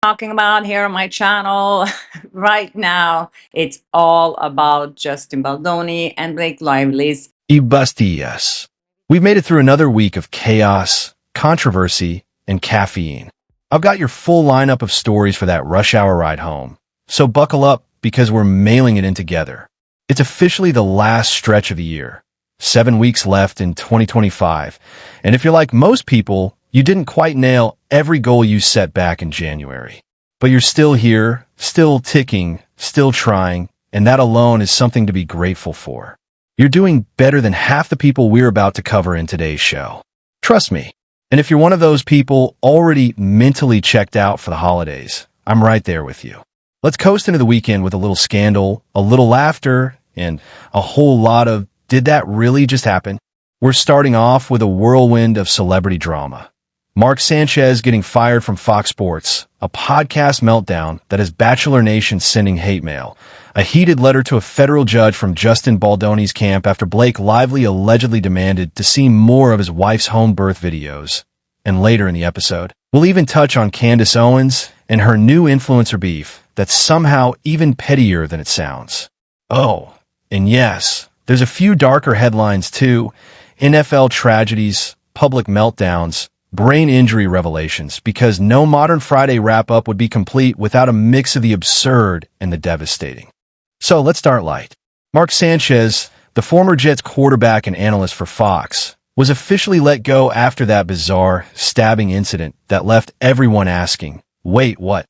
talking about here on my channel right now. It's all about Justin Baldoni and Blake Lively's. Ibastillas. We've made it through another week of chaos, controversy, and caffeine. I've got your full lineup of stories for that rush hour ride home. So buckle up because we're mailing it in together. It's officially the last stretch of the year. 7 weeks left in 2025. And if you're like most people, you didn't quite nail every goal you set back in January. But you're still here, still ticking, still trying, and that alone is something to be grateful for. You're doing better than half the people we're about to cover in today's show. Trust me. And if you're one of those people already mentally checked out for the holidays, I'm right there with you. Let's coast into the weekend with a little scandal, a little laughter, and a whole lot of, did that really just happen? We're starting off with a whirlwind of celebrity drama. Mark Sanchez getting fired from Fox Sports, a podcast meltdown that has Bachelor Nation sending hate mail, a heated letter to a federal judge from Justin Baldoni's camp after Blake Lively allegedly demanded to see more of his wife's home birth videos. And later in the episode, we'll even touch on Candace Owens and her new influencer beef that's somehow even pettier than it sounds. Oh, and yes, there's a few darker headlines too. NFL tragedies, public meltdowns, brain injury revelations, because no Modern Friday wrap-up would be complete without a mix of the absurd and the devastating. So let's start light. Mark Sanchez, the former Jets quarterback and analyst for Fox, was officially let go after that bizarre stabbing incident that left everyone asking, wait, what?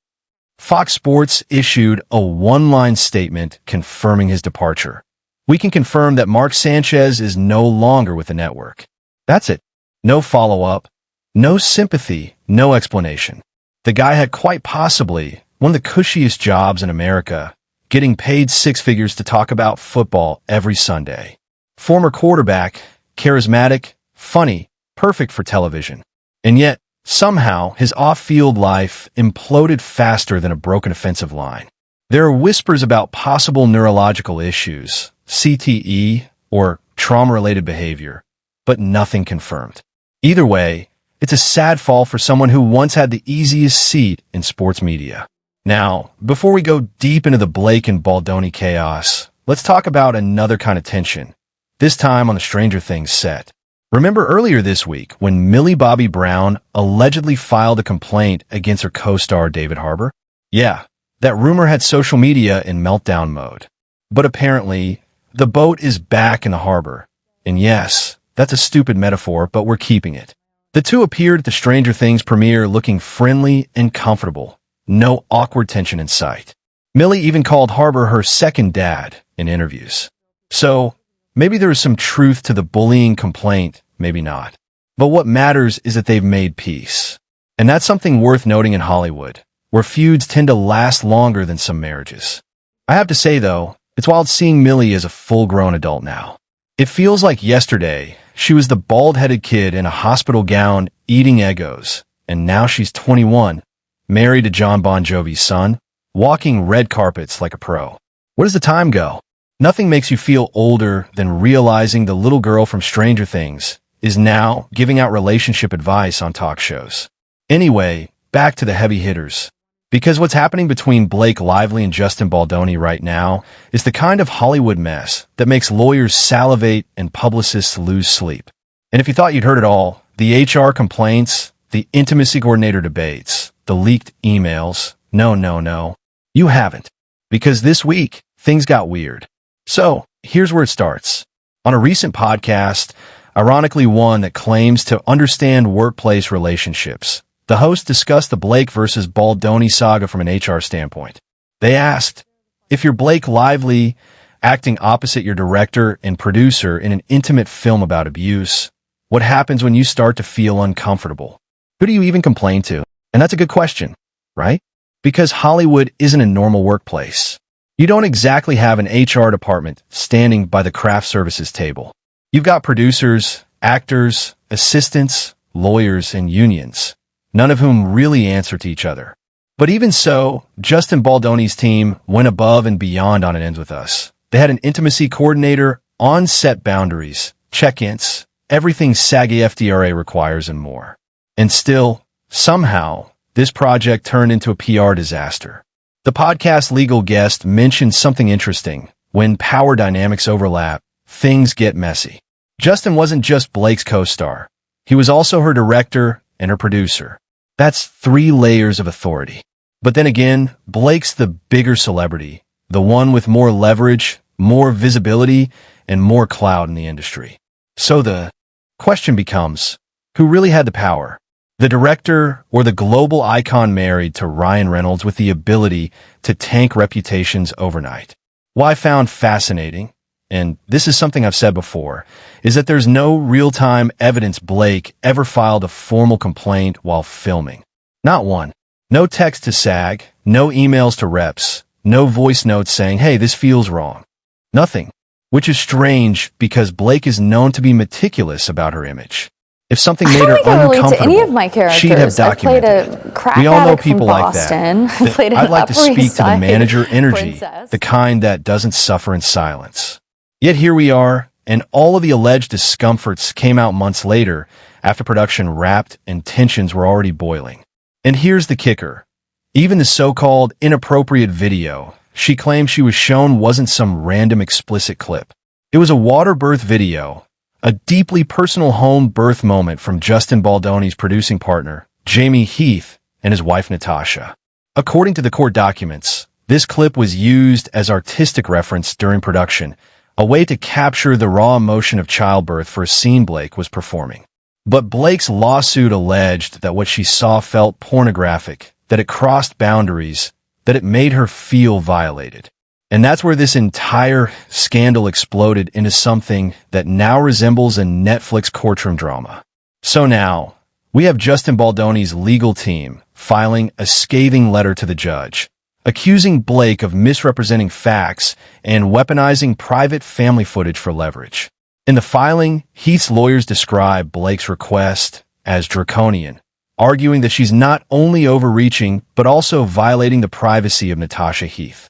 Fox Sports issued a one-line statement confirming his departure. We can confirm that Mark Sanchez is no longer with the network. That's it. No follow-up. No sympathy, no explanation. The guy had quite possibly one of the cushiest jobs in America, getting paid six figures to talk about football every Sunday. Former quarterback, charismatic, funny, perfect for television. And yet, somehow, his off-field life imploded faster than a broken offensive line. There are whispers about possible neurological issues, CTE, or trauma-related behavior, but nothing confirmed. Either way, it's a sad fall for someone who once had the easiest seat in sports media. Now, before we go deep into the Blake and Baldoni chaos, let's talk about another kind of tension, this time on the Stranger Things set. Remember earlier this week when Millie Bobby Brown allegedly filed a complaint against her co-star David Harbour? Yeah, that rumor had social media in meltdown mode. But apparently, the boat is back in the harbor. And yes, that's a stupid metaphor, but we're keeping it. The two appeared at the Stranger Things premiere looking friendly and comfortable. No awkward tension in sight. Millie even called Harbour her second dad in interviews. So, maybe there is some truth to the bullying complaint, maybe not. But what matters is that they've made peace. And that's something worth noting in Hollywood, where feuds tend to last longer than some marriages. I have to say, though, it's wild seeing Millie as a full-grown adult now. It feels like yesterday, she was the bald-headed kid in a hospital gown eating Eggos, and now she's 21, married to John Bon Jovi's son, walking red carpets like a pro. Where does the time go? Nothing makes you feel older than realizing the little girl from Stranger Things is now giving out relationship advice on talk shows. Anyway, back to the heavy hitters. Because what's happening between Blake Lively and Justin Baldoni right now is the kind of Hollywood mess that makes lawyers salivate and publicists lose sleep. And if you thought you'd heard it all, the HR complaints, the intimacy coordinator debates, the leaked emails, no, you haven't. Because this week, things got weird. So, here's where it starts. On a recent podcast, ironically one that claims to understand workplace relationships, the host discussed the Blake versus Baldoni saga from an HR standpoint. They asked, if you're Blake Lively acting opposite your director and producer in an intimate film about abuse, what happens when you start to feel uncomfortable? Who do you even complain to? And that's a good question, right? Because Hollywood isn't a normal workplace. You don't exactly have an HR department standing by the craft services table. You've got producers, actors, assistants, lawyers, and unions, none of whom really answer to each other. But even so, Justin Baldoni's team went above and beyond on It Ends With Us. They had an intimacy coordinator, on-set boundaries, check-ins, everything SAGA FDRA requires and more. And still, somehow, this project turned into a PR disaster. The podcast legal guest mentioned something interesting. When power dynamics overlap, things get messy. Justin wasn't just Blake's co-star. He was also her director and her producer. That's 3 layers of authority. But then again, Blake's the bigger celebrity, the one with more leverage, more visibility, and more clout in the industry. So the question becomes, who really had the power? The director or the global icon married to Ryan Reynolds with the ability to tank reputations overnight? What I found fascinating, and this is something I've said before, is that there's no real-time evidence Blake ever filed a formal complaint while filming. Not one. No text to SAG, no emails to reps, no voice notes saying, hey, this feels wrong. Nothing. Which is strange because Blake is known to be meticulous about her image. If something made her uncomfortable, any of my characters. she'd have documented I played a crack We all know addict people from like Boston. that. Played an I'd like to Upper speak East to the Side manager energy, princess. the kind that doesn't suffer in silence. Yet here we are, and all of the alleged discomforts came out months later after production wrapped and tensions were already boiling. And here's the kicker. Even the so-called inappropriate video she claimed she was shown wasn't some random explicit clip. It was a water birth video, a deeply personal home birth moment from Justin Baldoni's producing partner, Jamie Heath, and his wife Natasha. According to the court documents, this clip was used as artistic reference during production, a way to capture the raw emotion of childbirth for a scene Blake was performing. But Blake's lawsuit alleged that what she saw felt pornographic, that it crossed boundaries, that it made her feel violated. And that's where this entire scandal exploded into something that now resembles a Netflix courtroom drama. So now, we have Justin Baldoni's legal team filing a scathing letter to the judge, accusing Blake of misrepresenting facts and weaponizing private family footage for leverage. In the filing, Heath's lawyers describe Blake's request as draconian, arguing that she's not only overreaching, but also violating the privacy of Natasha Heath,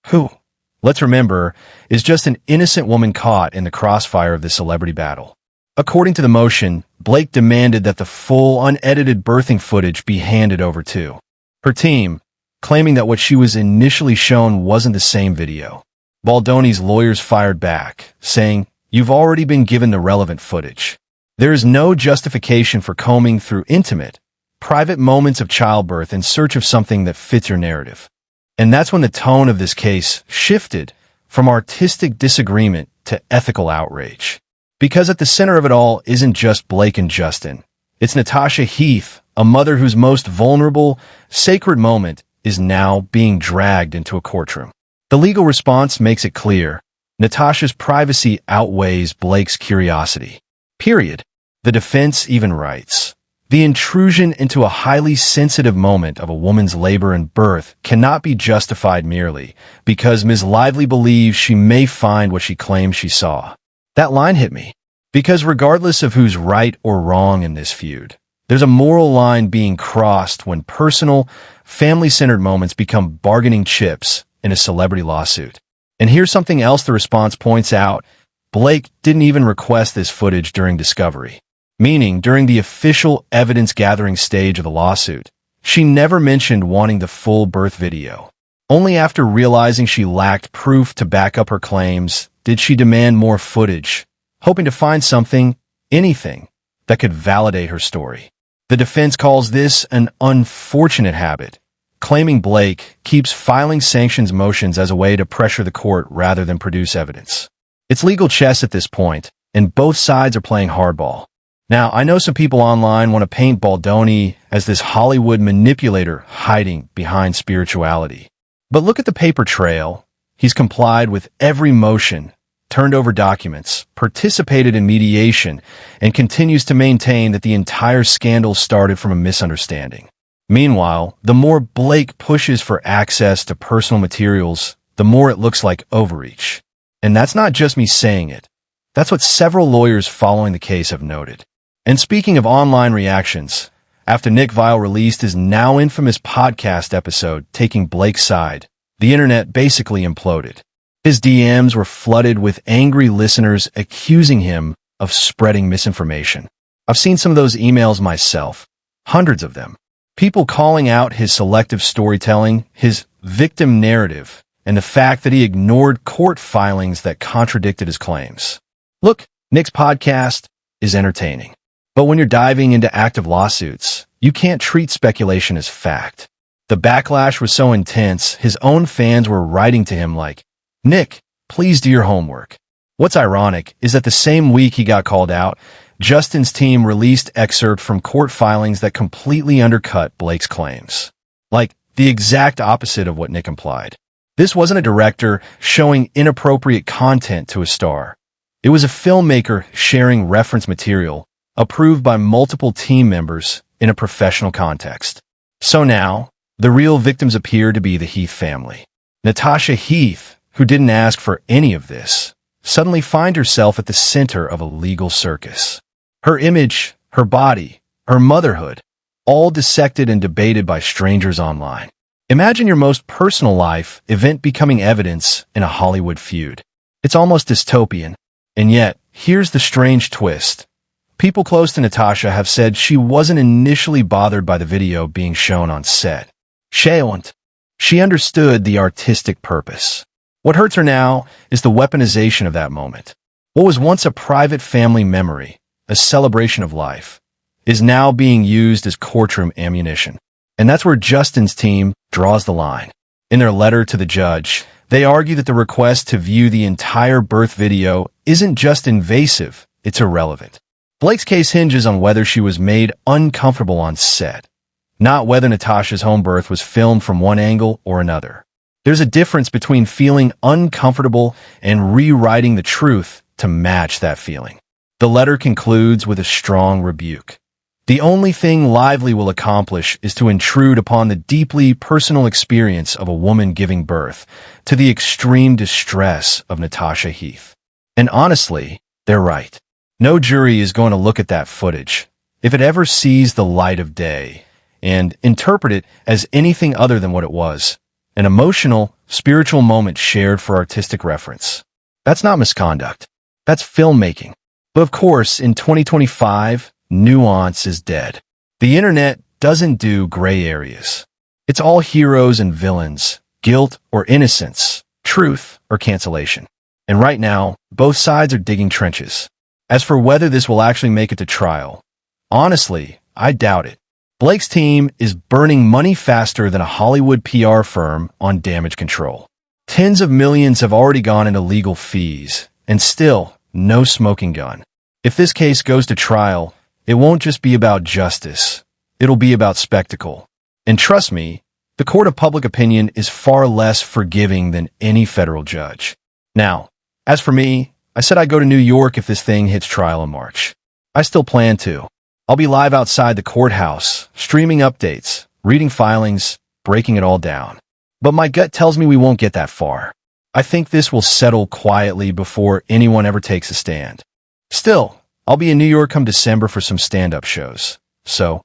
who, let's remember, is just an innocent woman caught in the crossfire of this celebrity battle. According to the motion, Blake demanded that the full, unedited birthing footage be handed over to her team, claiming that what she was initially shown wasn't the same video. Baldoni's lawyers fired back, saying, "You've already been given the relevant footage. There is no justification for combing through intimate, private moments of childbirth in search of something that fits your narrative." And that's when the tone of this case shifted from artistic disagreement to ethical outrage. Because at the center of it all isn't just Blake and Justin. It's Natasha Heath, a mother whose most vulnerable, sacred moment is now being dragged into a courtroom. The legal response makes it clear. Natasha's privacy outweighs Blake's curiosity. Period. The defense even writes, "The intrusion into a highly sensitive moment of a woman's labor and birth cannot be justified merely because Ms. Lively believes she may find what she claims she saw." That line hit me, because regardless of who's right or wrong in this feud, there's a moral line being crossed when personal, family-centered moments become bargaining chips in a celebrity lawsuit. And here's something else the response points out. Blake didn't even request this footage during discovery. Meaning, during the official evidence-gathering stage of the lawsuit, she never mentioned wanting the full birth video. Only after realizing she lacked proof to back up her claims did she demand more footage, hoping to find something, anything, that could validate her story. The defense calls this an unfortunate habit, claiming Blake keeps filing sanctions motions as a way to pressure the court rather than produce evidence. It's legal chess at this point, and both sides are playing hardball. Now, I know some people online want to paint Baldoni as this Hollywood manipulator hiding behind spirituality. But look at the paper trail. He's complied with every motion, turned over documents, participated in mediation, and continues to maintain that the entire scandal started from a misunderstanding. Meanwhile, the more Blake pushes for access to personal materials, the more it looks like overreach. And that's not just me saying it. That's what several lawyers following the case have noted. And speaking of online reactions, after Nick Viall released his now infamous podcast episode taking Blake's side, the internet basically imploded. His DMs were flooded with angry listeners accusing him of spreading misinformation. I've seen some of those emails myself, hundreds of them. People calling out his selective storytelling, his victim narrative, and the fact that he ignored court filings that contradicted his claims. Look, Nick's podcast is entertaining. But when you're diving into active lawsuits, you can't treat speculation as fact. The backlash was so intense, his own fans were writing to him like, "Nick, please do your homework." What's ironic is that the same week he got called out, Justin's team released excerpts from court filings that completely undercut Blake's claims. Like, the exact opposite of what Nick implied. This wasn't a director showing inappropriate content to a star. It was a filmmaker sharing reference material approved by multiple team members in a professional context. So now, the real victims appear to be the Heath family. Natasha Heath, who didn't ask for any of this, suddenly finds herself at the center of a legal circus. Her image, her body, her motherhood, all dissected and debated by strangers online. Imagine your most personal life event becoming evidence in a Hollywood feud. It's almost dystopian. And yet, here's the strange twist. People close to Natasha have said she wasn't initially bothered by the video being shown on set. She understood the artistic purpose. What hurts her now is the weaponization of that moment. What was once a private family memory, a celebration of life, is now being used as courtroom ammunition. And that's where Justin's team draws the line. In their letter to the judge, they argue that the request to view the entire birth video isn't just invasive, it's irrelevant. Blake's case hinges on whether she was made uncomfortable on set, not whether Natasha's home birth was filmed from one angle or another. There's a difference between feeling uncomfortable and rewriting the truth to match that feeling. The letter concludes with a strong rebuke. The only thing Lively will accomplish is to intrude upon the deeply personal experience of a woman giving birth, to the extreme distress of Natasha Heath. And honestly, they're right. No jury is going to look at that footage, if it ever sees the light of day, and interpret it as anything other than what it was, an emotional, spiritual moment shared for artistic reference. That's not misconduct. That's filmmaking. But of course, in 2025, nuance is dead. The internet doesn't do gray areas. It's all heroes and villains, guilt or innocence, truth or cancellation. And right now, both sides are digging trenches. As for whether this will actually make it to trial, honestly, I doubt it. Blake's team is burning money faster than a Hollywood PR firm on damage control. Tens of millions have already gone into legal fees, and still, no smoking gun. If this case goes to trial, it won't just be about justice. It'll be about spectacle. And trust me, the court of public opinion is far less forgiving than any federal judge. Now, as for me, I said I'd go to New York if this thing hits trial in March. I still plan to. I'll be live outside the courthouse, streaming updates, reading filings, breaking it all down. But my gut tells me we won't get that far. I think this will settle quietly before anyone ever takes a stand. Still, I'll be in New York come December for some stand-up shows. So,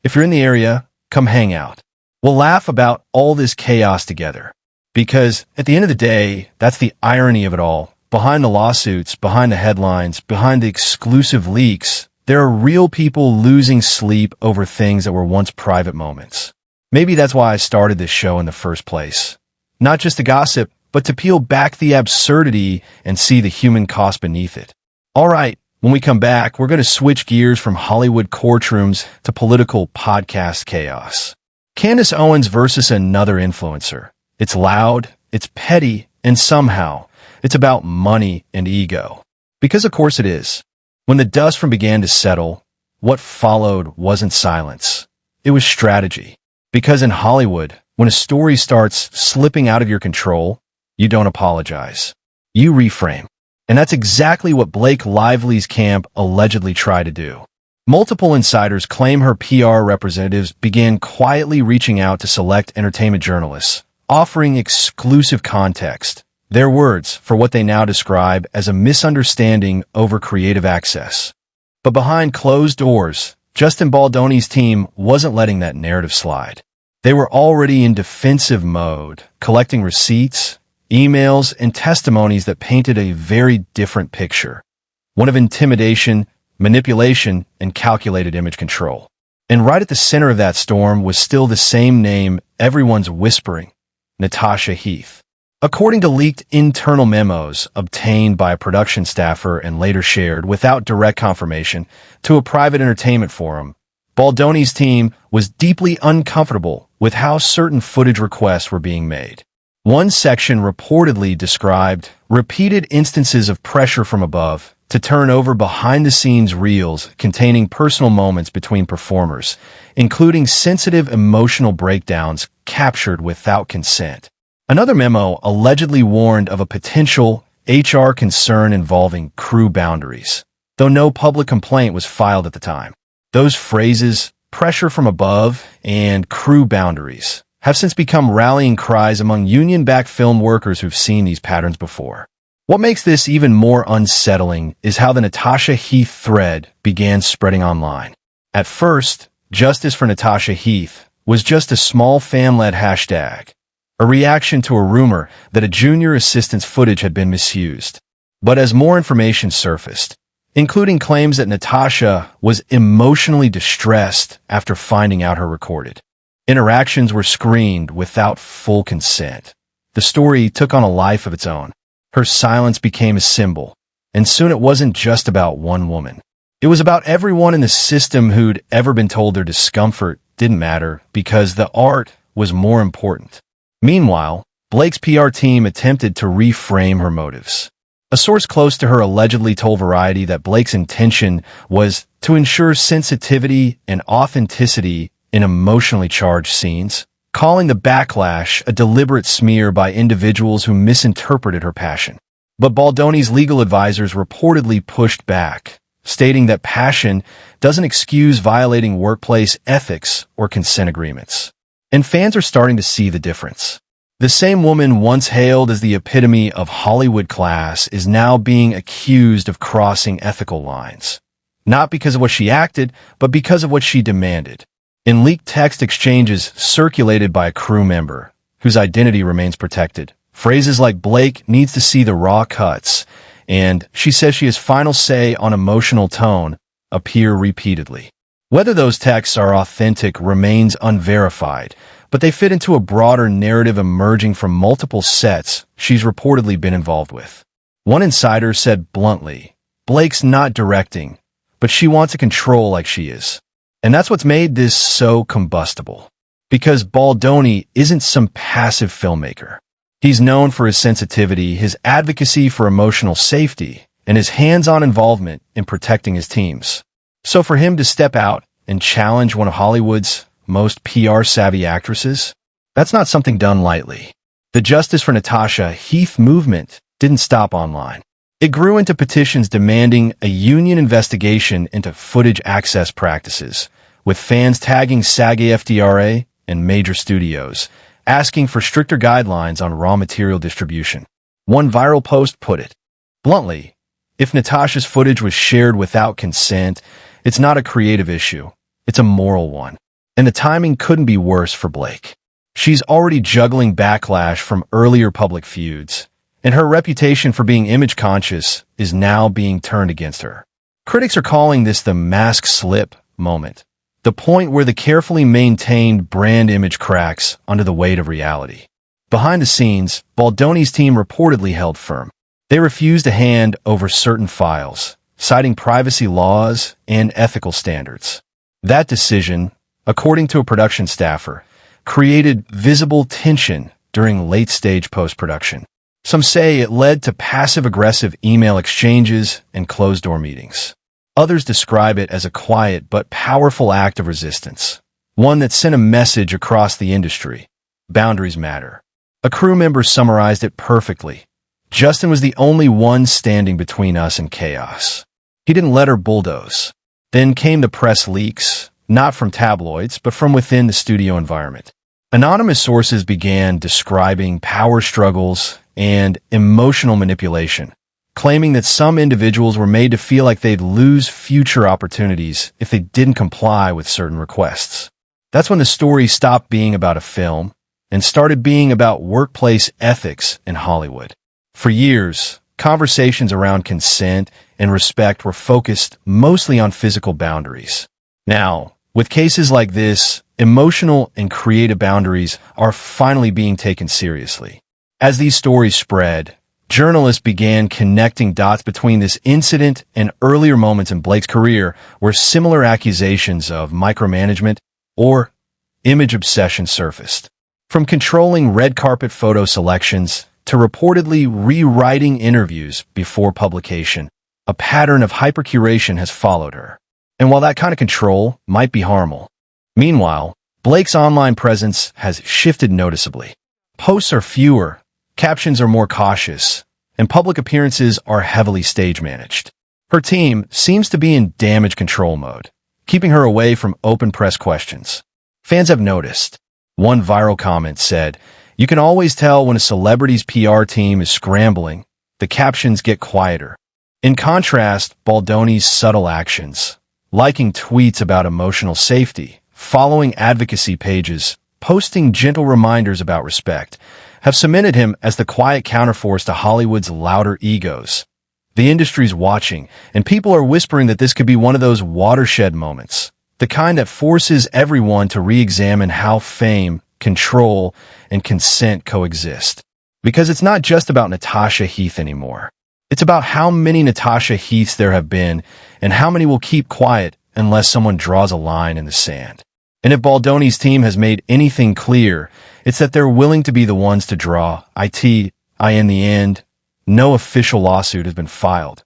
if you're in the area, come hang out. We'll laugh about all this chaos together. Because, at the end of the day, that's the irony of it all. Behind the lawsuits, behind the headlines, behind the exclusive leaks, there are real people losing sleep over things that were once private moments. Maybe that's why I started this show in the first place. Not just to gossip, but to peel back the absurdity and see the human cost beneath it. All right, when we come back, we're going to switch gears from Hollywood courtrooms to political podcast chaos. Candace Owens versus another influencer. It's loud, it's petty, and somehow, it's about money and ego. Because of course it is. When the dust began to settle, what followed wasn't silence. It was strategy. Because in Hollywood, when a story starts slipping out of your control, you don't apologize. You reframe. And that's exactly what Blake Lively's camp allegedly tried to do. Multiple insiders claim her PR representatives began quietly reaching out to select entertainment journalists, offering exclusive context. Their words for what they now describe as a misunderstanding over creative access. But behind closed doors, Justin Baldoni's team wasn't letting that narrative slide. They were already in defensive mode, collecting receipts, emails, and testimonies that painted a very different picture. One of intimidation, manipulation, and calculated image control. And right at the center of that storm was still the same name everyone's whispering, Natasha Heath. According to leaked internal memos obtained by a production staffer and later shared without direct confirmation to a private entertainment forum, Baldoni's team was deeply uncomfortable with how certain footage requests were being made. One section reportedly described repeated instances of pressure from above to turn over behind-the-scenes reels containing personal moments between performers, including sensitive emotional breakdowns captured without consent. Another memo allegedly warned of a potential HR concern involving crew boundaries, though no public complaint was filed at the time. Those phrases, pressure from above and crew boundaries, have since become rallying cries among union-backed film workers who've seen these patterns before. What makes this even more unsettling is how the Natasha Heath thread began spreading online. At first, Justice for Natasha Heath was just a small fan-led hashtag, a reaction to a rumor that a junior assistant's footage had been misused. But as more information surfaced, including claims that Natasha was emotionally distressed after finding out her recorded interactions were screened without full consent, the story took on a life of its own. Her silence became a symbol, and soon it wasn't just about one woman. It was about everyone in the system who'd ever been told their discomfort didn't matter because the art was more important. Meanwhile, Blake's PR team attempted to reframe her motives. A source close to her allegedly told Variety that Blake's intention was to ensure sensitivity and authenticity in emotionally charged scenes, calling the backlash a deliberate smear by individuals who misinterpreted her passion. But Baldoni's legal advisors reportedly pushed back, stating that passion doesn't excuse violating workplace ethics or consent agreements. And fans are starting to see the difference. The same woman once hailed as the epitome of Hollywood class is now being accused of crossing ethical lines. Not because of what she acted, but because of what she demanded. In leaked text exchanges circulated by a crew member, whose identity remains protected, phrases like "Blake needs to see the raw cuts" and "she says she has final say on emotional tone" appear repeatedly. Whether those texts are authentic remains unverified, but they fit into a broader narrative emerging from multiple sets she's reportedly been involved with. One insider said bluntly, "Blake's not directing, but she wants to control like she is." And that's what's made this so combustible. Because Baldoni isn't some passive filmmaker. He's known for his sensitivity, his advocacy for emotional safety, and his hands-on involvement in protecting his teams. So for him to step out and challenge one of Hollywood's most PR-savvy actresses, that's not something done lightly. The Justice for Natasha Heath movement didn't stop online. It grew into petitions demanding a union investigation into footage access practices, with fans tagging SAGA FDRA and major studios, asking for stricter guidelines on raw material distribution. One viral post put it bluntly, if Natasha's footage was shared without consent, it's not a creative issue, it's a moral one. And the timing couldn't be worse for Blake. She's already juggling backlash from earlier public feuds, and her reputation for being image-conscious is now being turned against her. Critics are calling this the mask slip moment, the point where the carefully maintained brand image cracks under the weight of reality. Behind the scenes, Baldoni's team reportedly held firm. They refused to hand over certain files, citing privacy laws and ethical standards. That decision, according to a production staffer, created visible tension during late-stage post-production. Some say it led to passive-aggressive email exchanges and closed-door meetings. Others describe it as a quiet but powerful act of resistance, one that sent a message across the industry. Boundaries matter. A crew member summarized it perfectly. Justin was the only one standing between us and chaos. He didn't let her bulldoze. Then came the press leaks, not from tabloids, but from within the studio environment. Anonymous sources began describing power struggles and emotional manipulation, claiming that some individuals were made to feel like they'd lose future opportunities if they didn't comply with certain requests. That's when the story stopped being about a film and started being about workplace ethics in Hollywood. For years, conversations around consent and respect were focused mostly on physical boundaries. Now, With cases like this, emotional and creative boundaries are finally being taken seriously. As these stories spread, journalists began connecting dots between this incident and earlier moments in Blake's career where similar accusations of micromanagement or image obsession surfaced. From controlling red carpet photo selections to reportedly rewriting interviews before publication, a pattern of hypercuration has followed her. And while that kind of control might be harmful, meanwhile, Blake's online presence has shifted noticeably. Posts are fewer, captions are more cautious, and public appearances are heavily stage-managed. Her team seems to be in damage control mode, keeping her away from open press questions. Fans have noticed. One viral comment said, "You can always tell when a celebrity's PR team is scrambling. The captions get quieter." In contrast, Baldoni's subtle actions, liking tweets about emotional safety, following advocacy pages, posting gentle reminders about respect, have cemented him as the quiet counterforce to Hollywood's louder egos. The industry's watching, and people are whispering that this could be one of those watershed moments, the kind that forces everyone to re-examine how fame, control, and consent coexist. Because it's not just about Natasha Heath anymore. It's about how many Natasha Heaths there have been and how many will keep quiet unless someone draws a line in the sand. And if Baldoni's team has made anything clear, it's that they're willing to be the ones to draw. In the end, no official lawsuit has been filed.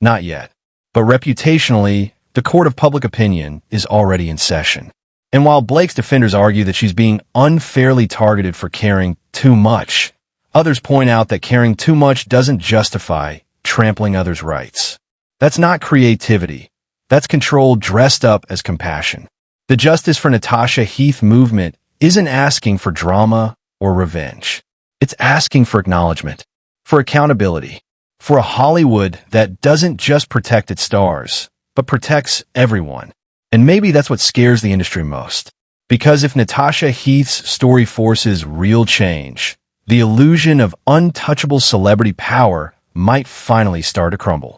Not yet. But reputationally, the court of public opinion is already in session. And while Blake's defenders argue that she's being unfairly targeted for caring too much, others point out that caring too much doesn't justify trampling others' rights. That's not creativity. That's control dressed up as compassion. The Justice for Natasha Heath movement isn't asking for drama or revenge. It's asking for acknowledgement, for accountability, for a Hollywood that doesn't just protect its stars, but protects everyone. And maybe that's what scares the industry most. Because if Natasha Heath's story forces real change, the illusion of untouchable celebrity power might finally start to crumble.